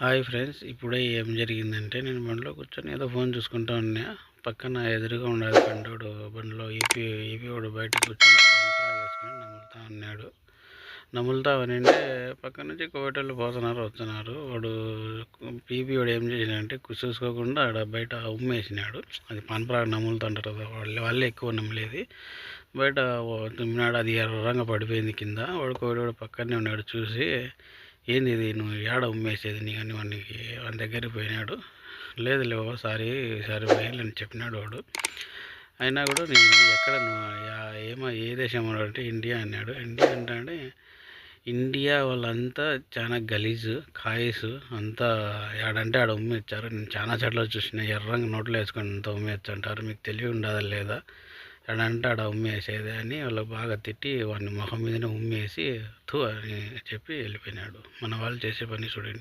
Hi friends, ఇప్పుడే ఏం జరిగిందంటే నేను బండిలో కూర్చొని ఏదో ఫోన్ చూసుకుంటా ఉన్నా. పక్కన ఎదురుగా ఉండాలి బండోడు బండిలో ఈపీ వాడు బయట కూర్చొని కాన్ఫ్రా వేసుకొని నములుతా ఉన్నాడు. నములుతా ఉనింటే పక్క నుంచి కోవిటోళ్ళు పోతున్నారు వస్తున్నారు. వాడు ఈపీ వాడు ఏం చేసినాడంటే చూసుకోకుండా ఆడ బయట ఉమ్మేసినాడు. అది పాన్పరా నములుతుంటారు కదా, వాళ్ళే ఎక్కువ నమ్మలేదు. బయట తుమ్మినాడు, అది ఎర్రంగా పడిపోయింది కింద. వాడు కోవిడోడు పక్కనే ఉన్నాడు. చూసి ఏంది ఇది, నువ్వు ఏడ ఉమ్మేసేది నీ అని వాని దగ్గరికి పోయినాడు. లేదు లేవో సారీ వేయాలని చెప్పినాడు వాడు. అయినా కూడా నేను ఎక్కడ నువ్వు ఏ దేశం అంటే ఇండియా అన్నాడు. ఇండియా అంటే ఇండియా వాళ్ళంతా చాలా గలీజు కాయస్ అంతా ఆడంటే ఆడ ఉమ్మేచ్చారు. నేను చాలా చెట్లు చూసిన ఎర్రంగా నోట్లో వేసుకొని అంతా ఉమ్మేచ్చు అంటారు. మీకు తెలివి ఉండదా లేదా, ఆడంటే ఆడ ఉమ్మేసేది అని వాళ్ళు బాగా తిట్టి వాడిని మొహం మీదనే ఉమ్మేసి అని చెప్పి వెళ్ళిపోయినాడు. మన వాళ్ళు చేసే పని చూడండి.